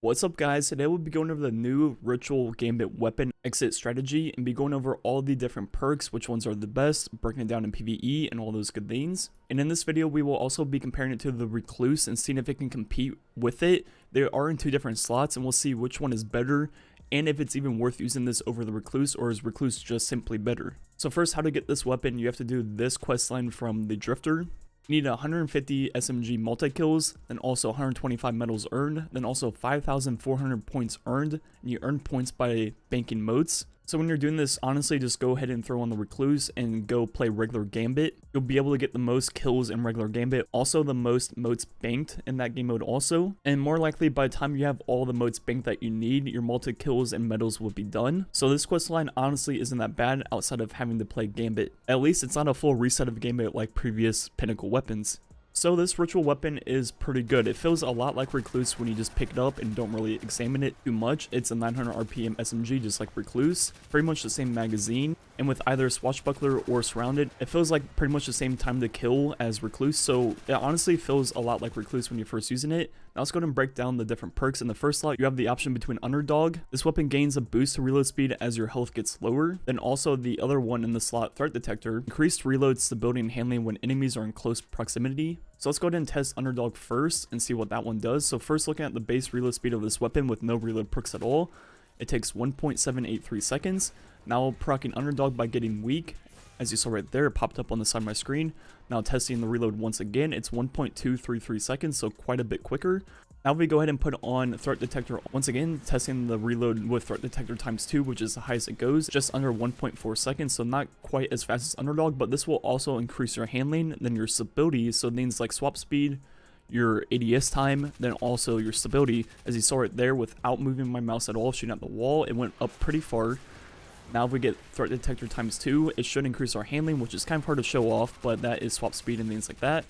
What's up guys, today we'll be going over the new Ritual Gambit weapon exit strategy and be going over all the different perks, which ones are the best, breaking it down in PvE and all those good things. And in this video we will also be comparing it to the Recluse and seeing if it can compete with it. They are in two different slots and we'll see which one is better and if it's even worth using this over the Recluse, or is Recluse just simply better. So first, how to get this weapon: you have to do this quest line from the Drifter. You need 150 SMG multi-kills, then also 125 medals earned, then also 5,400 points earned, and you earn points by banking motes. So when you're doing this, honestly, just go ahead and throw on the Recluse and go play regular Gambit. You'll be able to get the most kills in regular Gambit, also the most motes banked in that game mode also. And more likely, by the time you have all the motes banked that you need, your multi-kills and medals will be done. So this quest line honestly isn't that bad outside of having to play Gambit. At least it's not a full reset of Gambit like previous pinnacle weapons. So this ritual weapon is pretty good. It feels a lot like Recluse when you just pick it up and don't really examine it too much. It's a 900 RPM SMG just like Recluse, pretty much the same magazine, and with either Swashbuckler or Surrounded, it feels like pretty much the same time to kill as Recluse, so it honestly feels a lot like Recluse when you're first using it. Now let's go ahead and break down the different perks. In the first slot, you have the option between Underdog. This weapon gains a boost to reload speed as your health gets lower. Then also the other one in the slot, Threat Detector, increased reload stability and handling when enemies are in close proximity. So let's go ahead and test Underdog first and see what that one does. So first, looking at the base reload speed of this weapon with no reload perks at all, it takes 1.783 seconds. Now proccing Underdog by getting weak, as you saw right there, it popped up on the side of my screen. Now testing the reload once again, it's 1.233 seconds, so quite a bit quicker. Now we go ahead and put on Threat Detector once again, testing the reload with Threat Detector ×2, which is the highest it goes, just under 1.4 seconds, so not quite as fast as Underdog, but this will also increase your handling, then your stability, so things like swap speed, your ADS time, then also your stability. As you saw right there, without moving my mouse at all, shooting at the wall, it went up pretty far. Now if we get Threat Detector ×2, it should increase our handling, which is kind of hard to show off, but that is swap speed and things like that.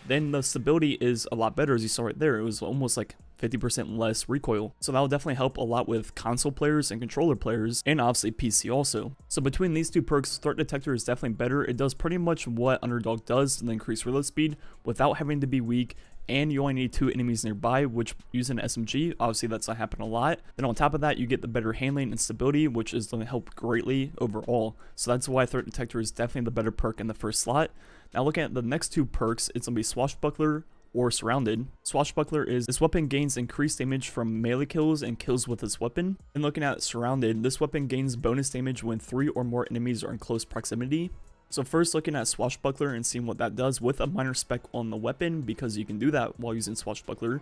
Then the stability is a lot better, as you saw right there. It was almost like 50% less recoil. So that will definitely help a lot with console players and controller players, and obviously PC also. So between these two perks, Threat Detector is definitely better. It does pretty much what Underdog does, to increase reload speed without having to be weak, and you only need 2 enemies nearby, which using an SMG, obviously that's not happen a lot. Then on top of that, you get the better handling and stability, which is going to help greatly overall. So that's why Threat Detector is definitely the better perk in the first slot. Now looking at the next two perks, it's going to be Swashbuckler or Surrounded. Swashbuckler is this weapon gains increased damage from melee kills and kills with this weapon. And looking at Surrounded, this weapon gains bonus damage when 3 or more enemies are in close proximity. So first, looking at Swashbuckler and seeing what that does with a minor spec on the weapon, because you can do that while using Swashbuckler.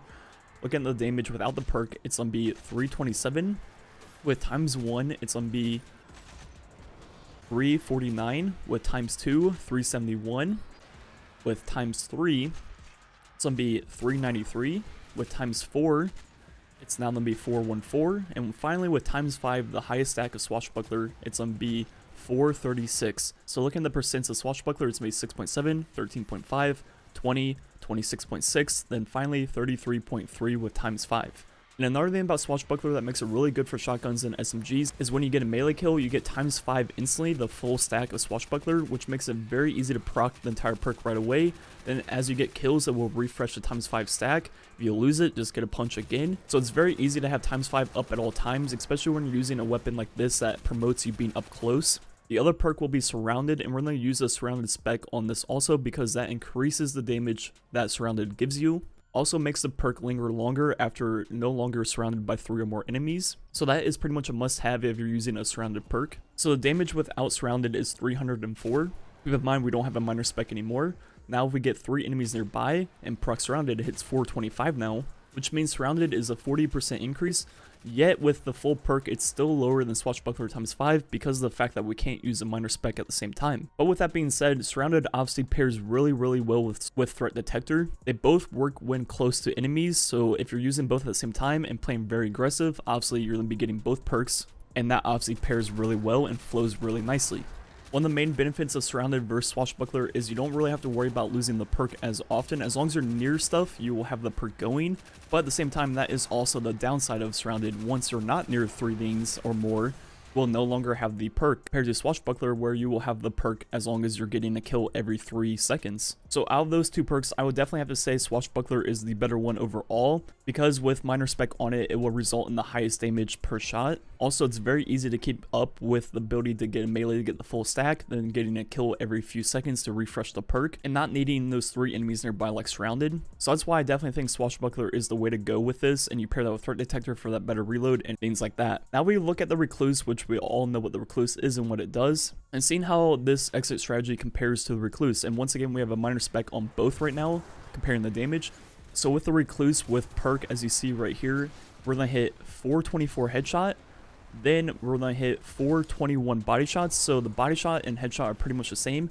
Looking at the damage without the perk, it's going to be 327. With ×1, it's going to be 349. With ×2, 371. With ×3, it's going to be 393. With ×4, it's now going to be 414. And finally, with ×5, the highest stack of Swashbuckler, it's going to be 436. So looking at the percents of Swashbuckler, it's going to be 6.7, 13.5, 20, 26.6, then finally 33.3 with ×5. And another thing about Swashbuckler that makes it really good for shotguns and SMGs is when you get a melee kill, you get ×5 instantly, the full stack of Swashbuckler, which makes it very easy to proc the entire perk right away. Then as you get kills, it will refresh the ×5 stack. If you lose it, just get a punch again. So it's very easy to have ×5 up at all times, especially when you're using a weapon like this that promotes you being up close. The other perk will be Surrounded, and we're going to use a Surrounded spec on this also because that increases the damage that Surrounded gives you. Also makes the perk linger longer after no longer surrounded by 3 or more enemies. So that is pretty much a must-have if you're using a Surrounded perk. So the damage without Surrounded is 304. Keep in mind we don't have a minor spec anymore. Now if we get 3 enemies nearby and proc Surrounded, it hits 425 now, which means Surrounded is a 40% increase. Yet with the full perk, it's still lower than Swashbuckler ×5 because of the fact that we can't use a minor spec at the same time. But with that being said, Surrounded obviously pairs really well with Threat Detector. They both work when close to enemies, so if you're using both at the same time and playing very aggressive, obviously you're going to be getting both perks, and that obviously pairs really well and flows really nicely. One of the main benefits of Surrounded versus Swashbuckler is you don't really have to worry about losing the perk as often. As long as you're near stuff, you will have the perk going. But at the same time, that is also the downside of Surrounded. Once you're not near 3 things or more, will no longer have the perk compared to Swashbuckler, where you will have the perk as long as you're getting a kill every 3 seconds. So out of those two perks, I would definitely have to say Swashbuckler is the better one overall, because with minor spec on it, it will result in the highest damage per shot. Also, it's very easy to keep up with the ability to get a melee to get the full stack, then getting a kill every few seconds to refresh the perk, and not needing those 3 enemies nearby like surrounded. So that's why I definitely think Swashbuckler is the way to go with this, and you pair that with Threat Detector for that better reload and things like that. Now we look at the Recluse, which we all know what the Recluse is and what it does, and seeing how this exit strategy compares to the Recluse. And once again, we have a minor spec on both right now, comparing the damage. So with the Recluse with perk, as you see right here, we're going to hit 424 headshot, then we're going to hit 421 body shots. So the body shot and headshot are pretty much the same.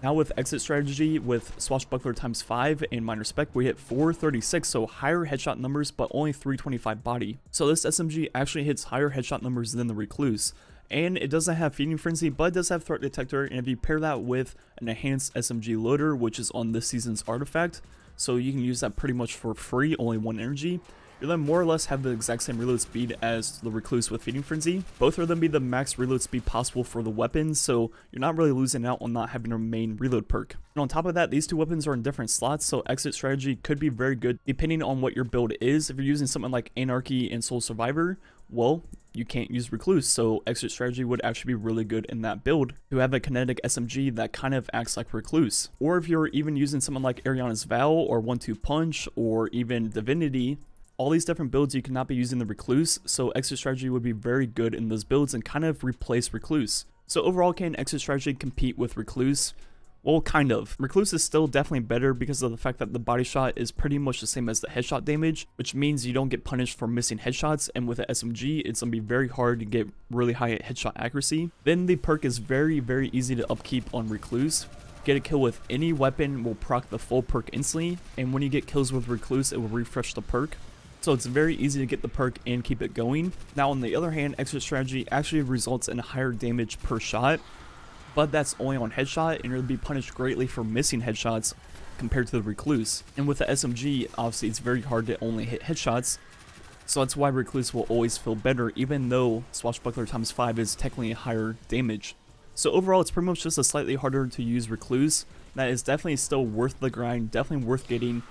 Now with exit strategy with Swashbuckler times 5 and minor spec, we hit 436, so higher headshot numbers but only 325 body. So this SMG actually hits higher headshot numbers than the Recluse. And it doesn't have Feeding Frenzy, but it does have Threat Detector, and if you pair that with an enhanced SMG loader, which is on this season's artifact, so you can use that pretty much for free, only 1 energy, you'll then more or less have the exact same reload speed as the Recluse with Feeding Frenzy. Both of them be the max reload speed possible for the weapons, so you're not really losing out on not having a main reload perk. And on top of that, these two weapons are in different slots, so exit strategy could be very good depending on what your build is. If you're using something like Anarchy and Soul Survivor, well, you can't use Recluse, so exit strategy would actually be really good in that build to have a kinetic SMG that kind of acts like Recluse. Or if you're even using someone like Ariana's Vow or 1-2 Punch or even Divinity, all these different builds you cannot be using the Recluse, so exit strategy would be very good in those builds and kind of replace Recluse. So overall, can exit strategy compete with Recluse? Well, kind of. Recluse is still definitely better because of the fact that the body shot is pretty much the same as the headshot damage, which means you don't get punished for missing headshots, and with the SMG, it's going to be very hard to get really high headshot accuracy. Then the perk is very, very easy to upkeep on Recluse. Get a kill with any weapon will proc the full perk instantly, and when you get kills with Recluse, it will refresh the perk. So it's very easy to get the perk and keep it going. Now on the other hand, exit strategy actually results in higher damage per shot, but that's only on headshot, and you'll be punished greatly for missing headshots compared to the Recluse. And with the SMG, obviously it's very hard to only hit headshots, so that's why Recluse will always feel better, even though Swashbuckler times 5 is technically higher damage. So overall, it's pretty much just a slightly harder to use Recluse. That is definitely still worth the grind, definitely worth getting.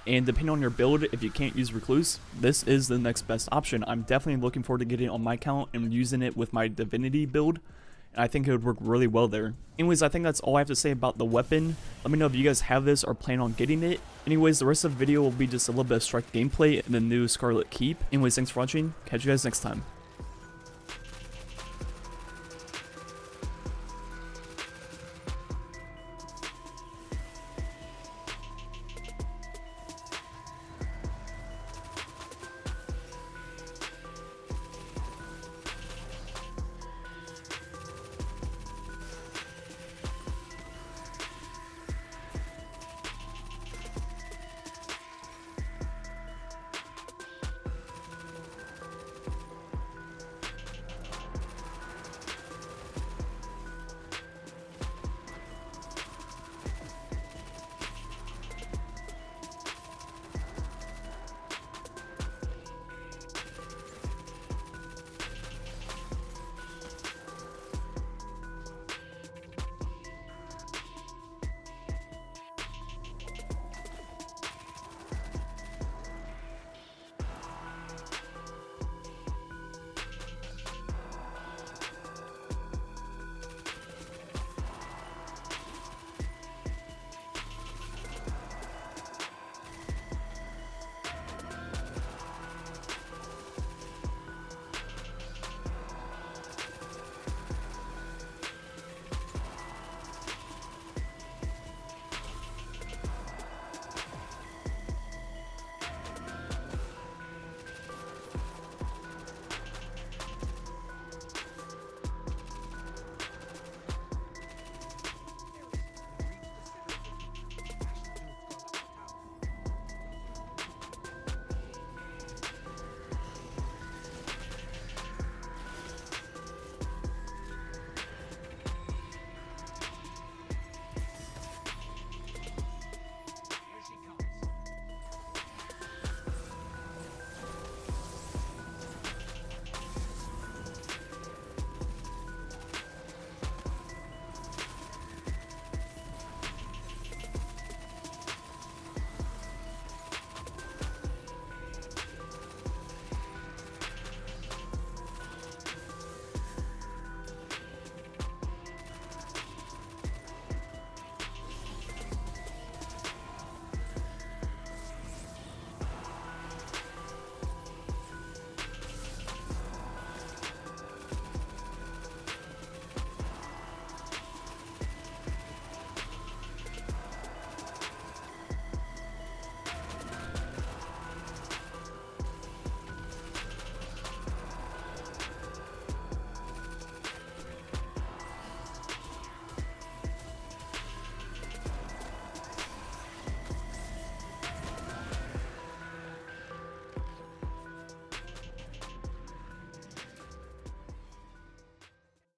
And depending on your build, if you can't use Recluse, this is the next best option. I'm definitely looking forward to getting it on my account and using it with my Divinity build, and I think it would work really well there. Anyways, I think that's all I have to say about the weapon. Let me know if you guys have this or plan on getting it. Anyways, the rest of the video will be just a little bit of Strike gameplay and the new Scarlet Keep. Anyways, thanks for watching. Catch you guys next time.